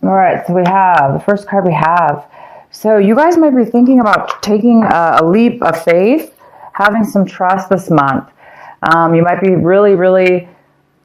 All right, so we have the first card we have. So you guys might be thinking about taking a leap of faith, having some trust this month. You might be really, really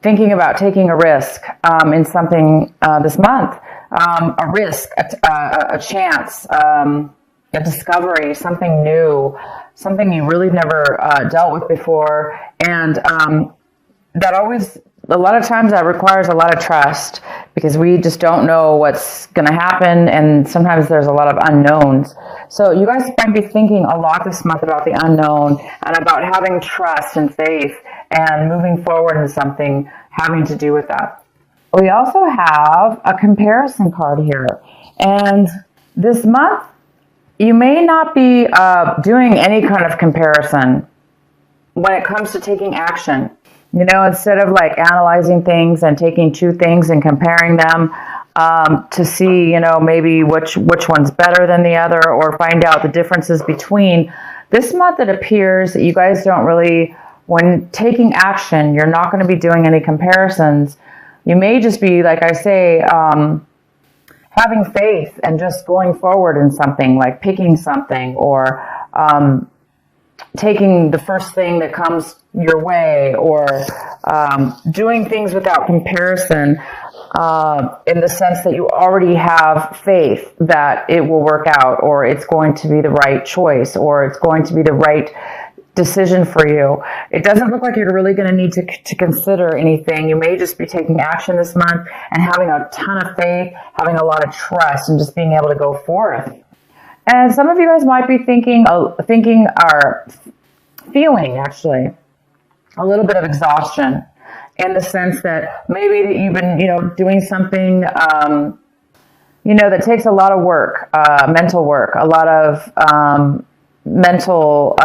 thinking about taking a risk in something this month. A risk, a chance, a discovery, something new, something you really never dealt with before. And that always, a lot of times that requires a lot of trust because we just don't know what's going to happen, and sometimes there's a lot of unknowns. So you guys might be thinking a lot this month about the unknown and about having trust and faith and moving forward in something having to do with that. We also have a comparison card here, and this month you may not be doing any kind of comparison when it comes to taking action. You know, instead of like analyzing things and taking two things and comparing them to see, you know, maybe which one's better than the other, or find out the differences between. This month it appears that you guys don't really, when taking action, you're not going to be doing any comparisons. You may just be, like I say, having faith and just going forward in something, like picking something or taking the first thing that comes your way, or doing things without comparison, in the sense that you already have faith that it will work out, or it's going to be the right choice, or it's going to be the right decision for you. It doesn't look like you're really going to need to consider anything. You may just be taking action this month and having a ton of faith, having a lot of trust, and just being able to go forth. And some of you guys might be feeling actually a little bit of exhaustion, in the sense that maybe that you've been, doing something, that takes a lot of work, mental work, a lot of mental.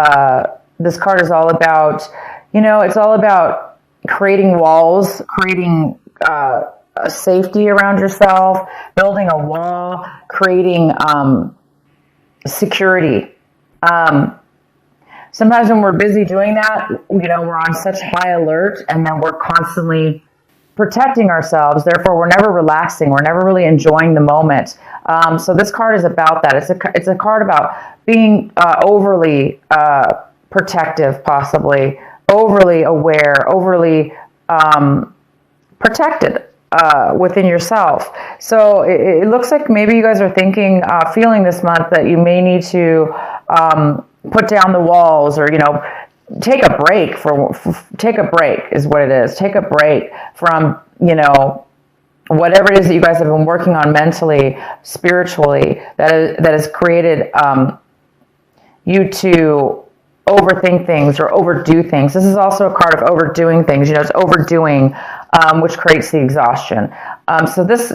This card is all about, it's all about creating walls, creating a safety around yourself, building a wall, creating security. Sometimes when we're busy doing that, we're on such high alert, and then we're constantly protecting ourselves. Therefore, we're never relaxing. We're never really enjoying the moment. So this card is about that. It's a card about being overly protective, possibly overly aware, overly protected within yourself. So it looks like maybe you guys are thinking, feeling this month that you may need to put down the walls, or take a break. Take a break is what it is. Take a break from whatever it is that you guys have been working on mentally, spiritually, that has created you to overthink things or overdo things. This is also a card of overdoing things. It's overdoing, which creates the exhaustion. So this,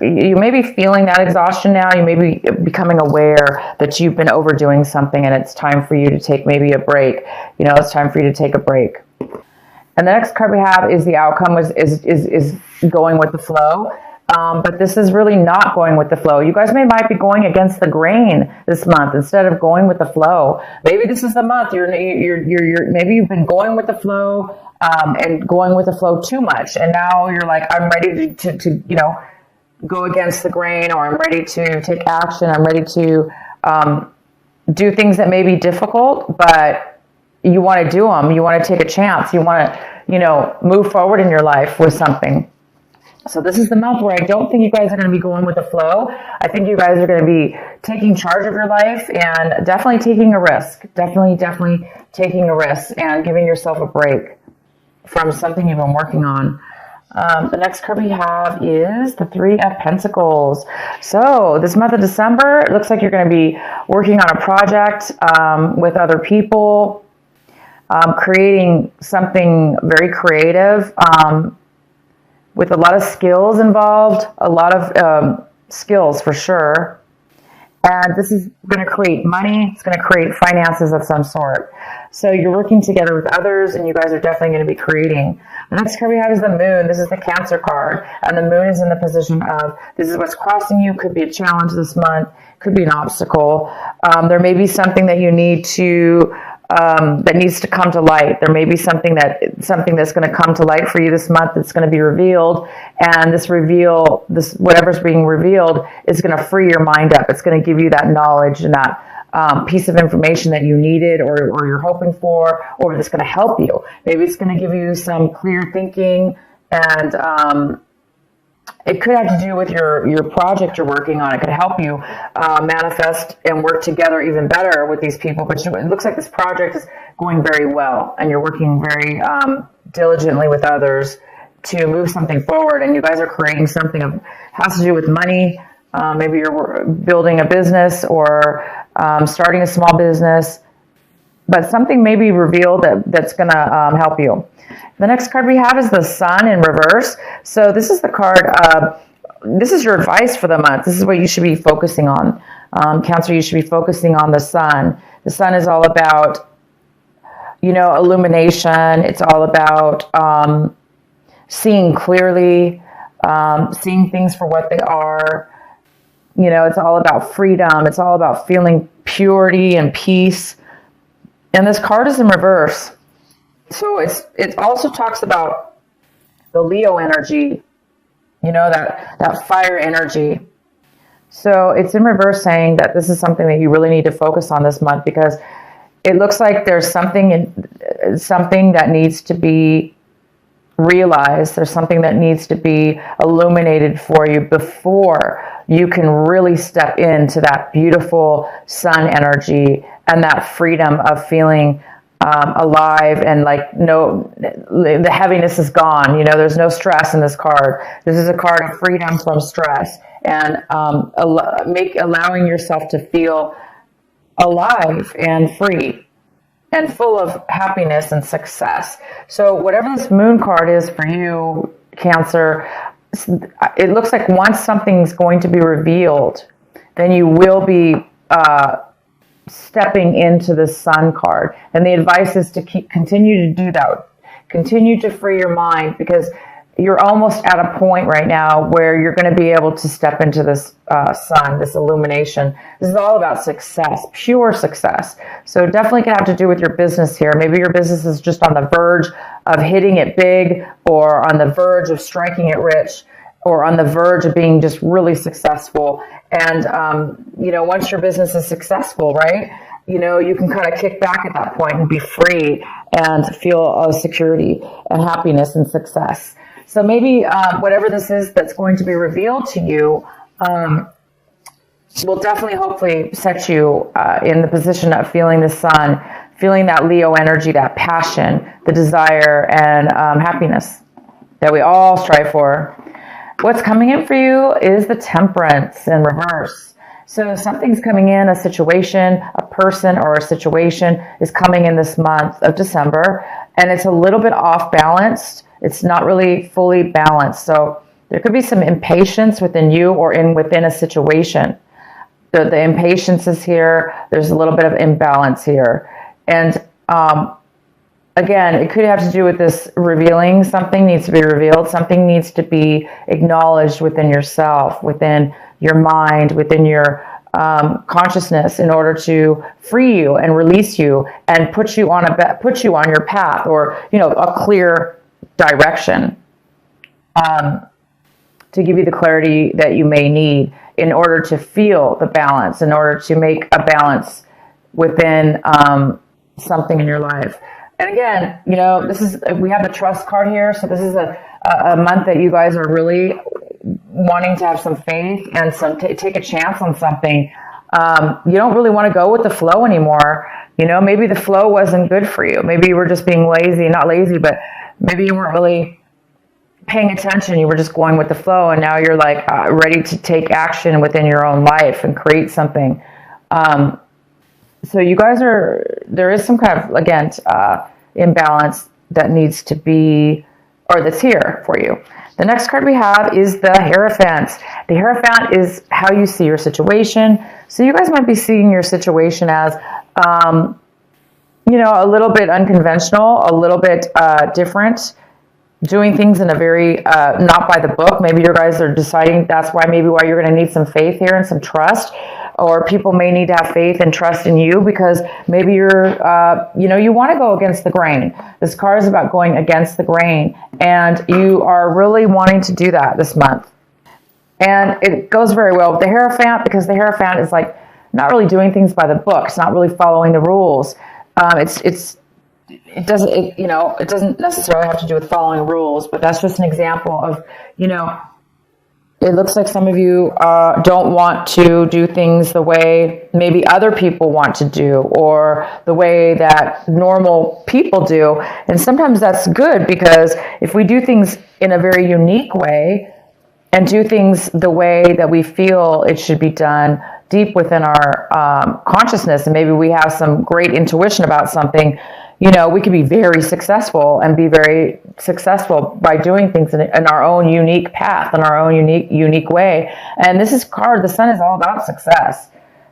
you may be feeling that exhaustion now. You may be becoming aware that you've been overdoing something, and it's time for you to take maybe a break. It's time for you to take a break. And the next card we have is the outcome is going with the flow. But this is really not going with the flow. You guys might be going against the grain this month instead of going with the flow. Maybe this is the month you're maybe you've been going with the flow and going with the flow too much, and now you're like, I'm ready to go against the grain, or I'm ready to take action. I'm ready to do things that may be difficult, but you want to do them. You want to take a chance. You want to move forward in your life with something. So this is the month where I don't think you guys are going to be going with the flow. I think you guys are going to be taking charge of your life and definitely taking a risk. Definitely taking a risk and giving yourself a break from something you've been working on. The next card we have is the Three of Pentacles. So this month of December, it looks like you're going to be working on a project with other people, creating something very creative, with a lot of skills involved, a lot of skills for sure. And this is going to create money. It's going to create finances of some sort. So you're working together with others, and you guys are definitely going to be creating. The next card we have is the Moon. This is the Cancer card. And the Moon is in the position of, this is what's crossing you. Could be a challenge this month. Could be an obstacle. There may be something that you need to that needs to come to light. There may be something that's going to come to light for you this month that's going to be revealed, and this whatever's being revealed is going to free your mind up. It's going to give you that knowledge and that piece of information that you needed or you're hoping for, or that's going to help you. Maybe it's going to give you some clear thinking, and it could have to do with your project you're working on. It could help you manifest and work together even better with these people. But it looks like this project is going very well, and you're working very diligently with others to move something forward. And you guys are creating something that has to do with money. Maybe you're building a business or starting a small business, but something may be revealed that's going to help you. The next card we have is the Sun in reverse. So this is the card, this is your advice for the month. This is what you should be focusing on. Cancer, you should be focusing on the Sun. The Sun is all about, illumination. It's all about seeing clearly, seeing things for what they are. It's all about freedom. It's all about feeling purity and peace. And this card is in reverse. So it also talks about the Leo energy, that fire energy. So it's in reverse, saying that this is something that you really need to focus on this month, because it looks like there's something that needs to be realized. There's something that needs to be illuminated for you before you can really step into that beautiful Sun energy and that freedom of feeling alive, and the heaviness is gone. There's no stress in this card. This is a card of freedom from stress, and allowing yourself to feel alive and free and full of happiness and success. So whatever this Moon card is for you, Cancer, it looks like once something's going to be revealed, then you will be stepping into the Sun card. And the advice is to continue to do that. Continue to free your mind, because you're almost at a point right now where you're going to be able to step into this Sun, this illumination. This is all about success, pure success. So definitely can have to do with your business here. Maybe your business is just on the verge of hitting it big, or on the verge of striking it rich, or on the verge of being just really successful. And, once your business is successful, right, you can kind of kick back at that point and be free and feel security and happiness and success. So maybe whatever this is that's going to be revealed to you will definitely, hopefully, set you in the position of feeling the Sun, feeling that Leo energy, that passion, the desire, and happiness that we all strive for. What's coming in for you is the Temperance in reverse. So something's coming in, a situation, a person, or a situation is coming in this month of December, and it's a little bit off balanced. It's not really fully balanced. So there could be some impatience within you or within a situation. The impatience is here. There's a little bit of imbalance here. And again, it could have to do with this revealing. Something needs to be revealed. Something needs to be acknowledged within yourself, within your mind, within your consciousness, in order to free you and release you and put you on your path, or a clear direction, to give you the clarity that you may need in order to feel the balance, in order to make a balance within something in your life. And again, we have the Trust card here. So this is a month that you guys are really wanting to have some faith and take a chance on something. You don't really want to go with the flow anymore. Maybe the flow wasn't good for you. Maybe you were just being lazy, not lazy, but maybe you weren't really paying attention. You were just going with the flow. And now you're ready to take action within your own life and create something. So you guys there is some kind of, again, imbalance that needs to be, or that's here for you. The next card we have is the Hierophant. The Hierophant is how you see your situation. So you guys might be seeing your situation as, a little bit unconventional, a little bit different, doing things in a very, not by the book. Maybe you guys are deciding that's why you're going to need some faith here and some trust. or people may need to have faith and trust in you because maybe you're, you want to go against the grain. This card is about going against the grain, and you are really wanting to do that this month. And it goes very well with the Hierophant, because the Hierophant is like not really doing things by the book. It's not really following the rules. It doesn't necessarily have to do with following rules, but that's just an example of, it looks like some of you don't want to do things the way maybe other people want to do, or the way that normal people do. And sometimes that's good, because if we do things in a very unique way and do things the way that we feel it should be done deep within our consciousness, and maybe we have some great intuition about something, we could be very successful and be very successful by doing things in our own unique path, in our own unique way. And this card, the Sun, is all about success.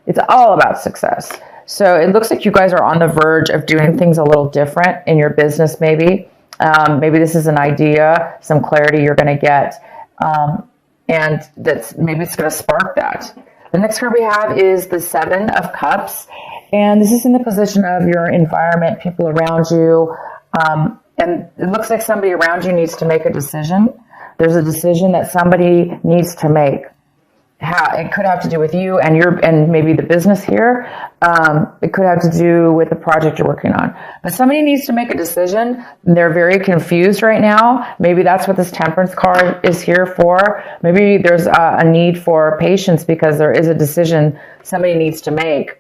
It's all about success. So it looks like you guys are on the verge of doing things a little different in your business, maybe. Maybe this is an idea, some clarity you're going to get. And maybe it's going to spark that. The next card we have is the Seven of Cups. And this is in the position of your environment, people around you. And it looks like somebody around you needs to make a decision. There's a decision that somebody needs to make. It could have to do with you and maybe the business here. It could have to do with the project you're working on. But somebody needs to make a decision. They're very confused right now. Maybe that's what this Temperance card is here for. Maybe there's a need for patience, because there is a decision somebody needs to make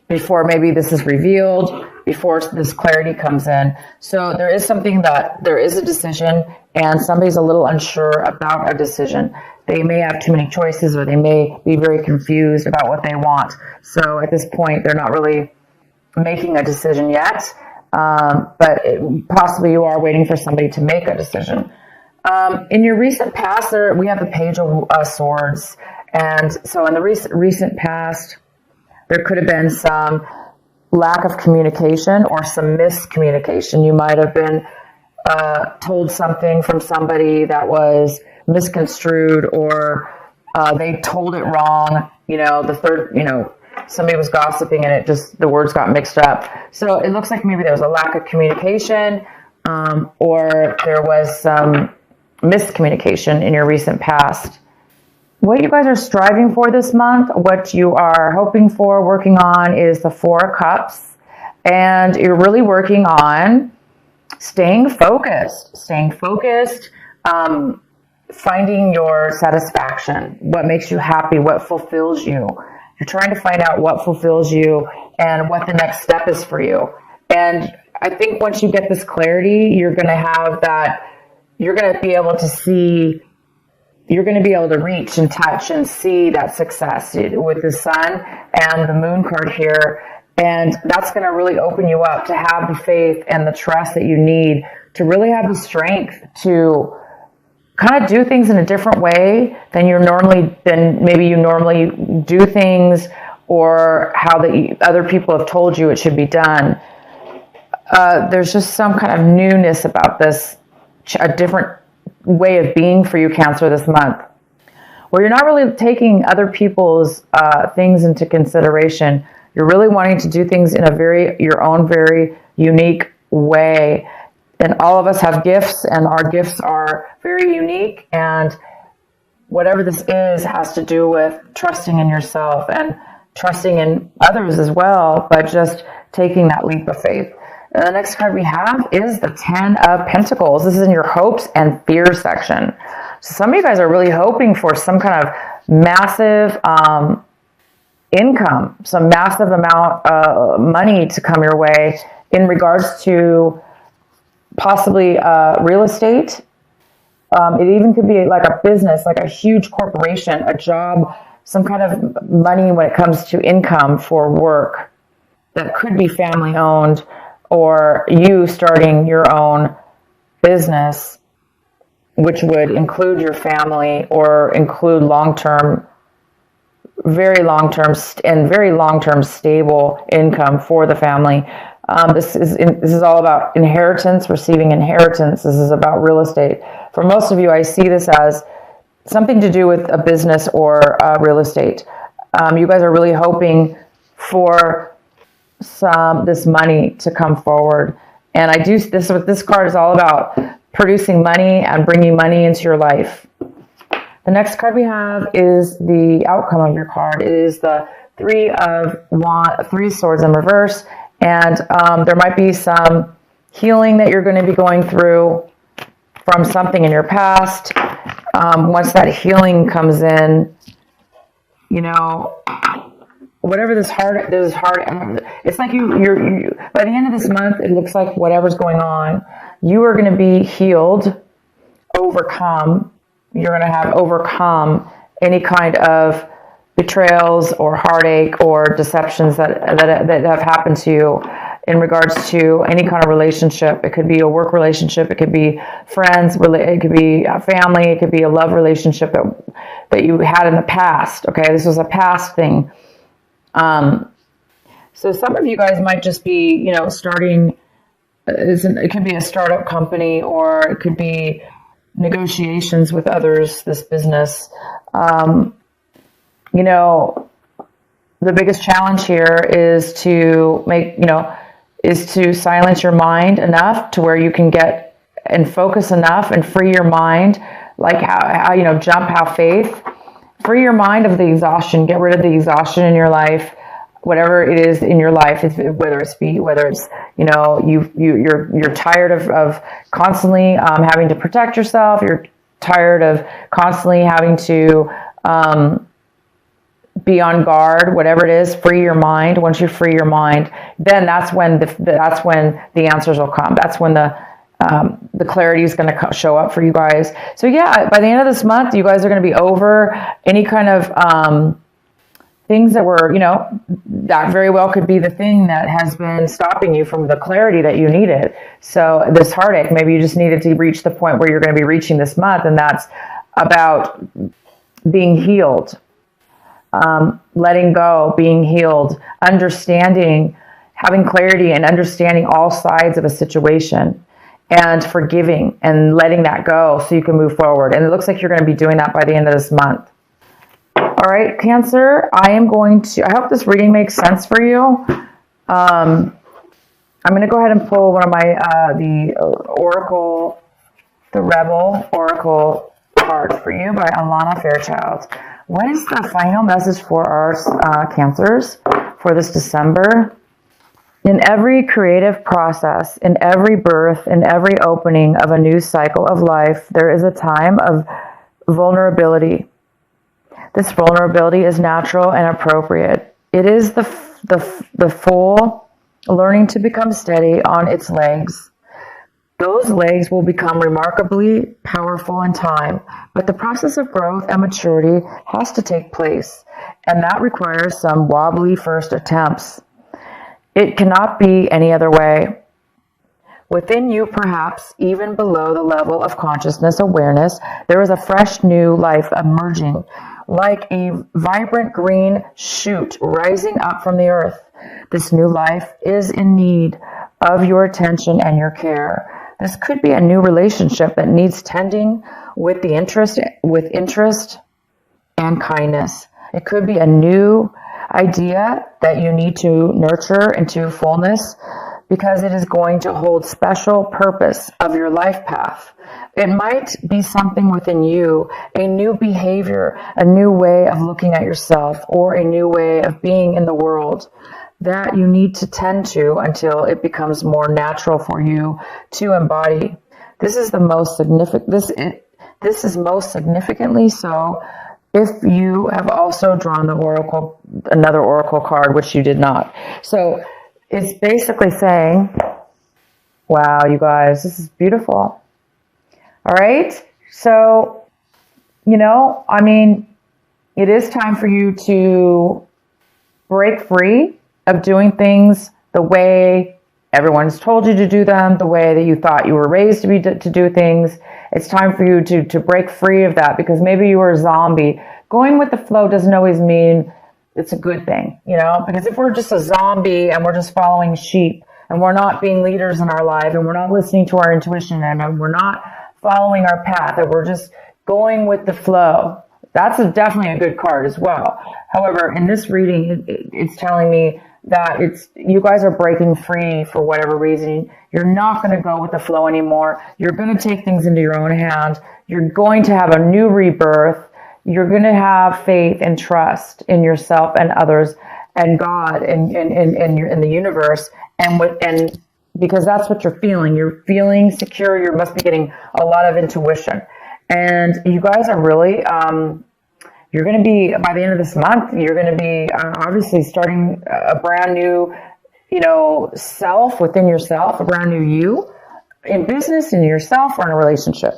before maybe this is revealed, before this clarity comes in. So there is there is a decision, and somebody's a little unsure about a decision. They may have too many choices, or they may be very confused about what they want. So at this point, they're not really making a decision yet, but possibly you are waiting for somebody to make a decision. In your recent past, we have the Page of Swords. And so in the recent past, there could have been some lack of communication or some miscommunication. You might have been told something from somebody that was misconstrued, or they told it wrong. Somebody was gossiping and the words got mixed up. So it looks like maybe there was a lack of communication, or there was some miscommunication in your recent past. What you guys are striving for this month, what you are hoping for, working on, is the Four of Cups. And you're really working on staying focused, finding your satisfaction, what makes you happy, what fulfills you. You're trying to find out what fulfills you and what the next step is for you. And I think once you get this clarity, you're going to be able to see, you're going to be able to reach and touch and see that success with the Sun and the Moon card here. And that's going to really open you up to have the faith and the trust that you need to really have the strength to kind of do things in a different way than maybe you normally do things, or how other people have told you it should be done. There's just some kind of newness about this, a different way of being for you, Cancer, this month, where you're not really taking other people's things into consideration. You're really wanting to do things in your own very unique way. And all of us have gifts, and our gifts are very unique. And whatever this has to do with trusting in yourself and trusting in others as well, but just taking that leap of faith. And the next card we have is the Ten of Pentacles. This is in your hopes and fears section. So some of you guys are really hoping for some kind of massive income, some massive amount of money to come your way in regards to possibly real estate. It even could be like a business, like a huge corporation, a job, some kind of money when it comes to income for work that could be family owned, or you starting your own business, which would include your family or include very long-term stable income for the family. This is all about inheritance, receiving inheritance. This is about real estate. For most of you, I see this as something to do with a business or real estate. You guys are really hoping for this money to come forward. And this what this card is all about, producing money and bringing money into your life. The next card we have is the outcome of your card. It is the Three of Swords in reverse. And there might be some healing that you're going to be going through from something in your past. Once that healing comes in, whatever this hard, it's like you're by the end of this month, it looks like whatever's going on, you are going to be healed, overcome. You're going to have overcome any kind of betrayals or heartache or deceptions that have happened to you in regards to any kind of relationship. It could be a work relationship, it could be friends, it could be a family, it could be a love relationship that you had in the past. Okay, this was a past thing. So some of you guys might just be, starting. It could be a startup company, or it could be negotiations with others. This business. The biggest challenge here is to silence your mind enough to where you can get and focus enough and free your mind, like have faith, free your mind of the exhaustion, get rid of the exhaustion in your life, whatever it is in your life, whether it's you're tired of constantly having to protect yourself, you're tired of constantly having to be on guard, whatever it is, free your mind. Once you free your mind, then that's when the answers will come. That's when the clarity is going to show up for you guys. So yeah, by the end of this month, you guys are going to be over any kind of things that were, that very well could be the thing that has been stopping you from the clarity that you needed. So this heartache, maybe you just needed to reach the point where you're going to be reaching this month, and that's about being healed. Letting go, being healed, understanding, having clarity and understanding all sides of a situation, and forgiving and letting that go so you can move forward. And it looks like you're going to be doing that by the end of this month. All right, Cancer, I hope this reading makes sense for you. I'm going to go ahead and pull one of my, the Rebel Oracle card for you by Alana Fairchild. What is the final message for our Cancers for this December? In every creative process, in every birth, in every opening of a new cycle of life, there is a time of vulnerability. This vulnerability is natural and appropriate. It is the full learning to become steady on its legs. Those legs will become remarkably powerful in time, but the process of growth and maturity has to take place, and that requires some wobbly first attempts. It cannot be any other way. Within you, perhaps even below the level of consciousness awareness, there is a fresh new life emerging, like a vibrant green shoot rising up from the earth. This new life is in need of your attention and your care. This could be a new relationship that needs tending with interest and kindness. It could be a new idea that you need to nurture into fullness because it is going to hold special purpose of your life path. It might be something within you, a new behavior, a new way of looking at yourself, or a new way of being in the world that you need to tend to until it becomes more natural for you to embody. This is the most significant. This is most significantly so if you have also drawn another oracle card, which you did not. So it's basically saying, wow, you guys, this is beautiful. All right. So, it is time for you to break free of doing things the way everyone's told you to do them, the way that you thought you were raised to do things. It's time for you to break free of that, because maybe you were a zombie. Going with the flow doesn't always mean it's a good thing, because if we're just a zombie and we're just following sheep and we're not being leaders in our life and we're not listening to our intuition and we're not following our path and we're just going with the flow, That's definitely a good card as well. However, in this reading, it's telling me that you guys are breaking free for whatever reason. You're not going to go with the flow anymore. You're going to take things into your own hands. You're going to have a new rebirth. You're going to have faith and trust in yourself and others and God and in the universe, and because that's what you're feeling. You're feeling secure. You must be getting a lot of intuition, and you guys are really. You're going to be, by the end of this month, you're going to be obviously starting a brand new, self within yourself, a brand new you in business, in yourself, or in a relationship.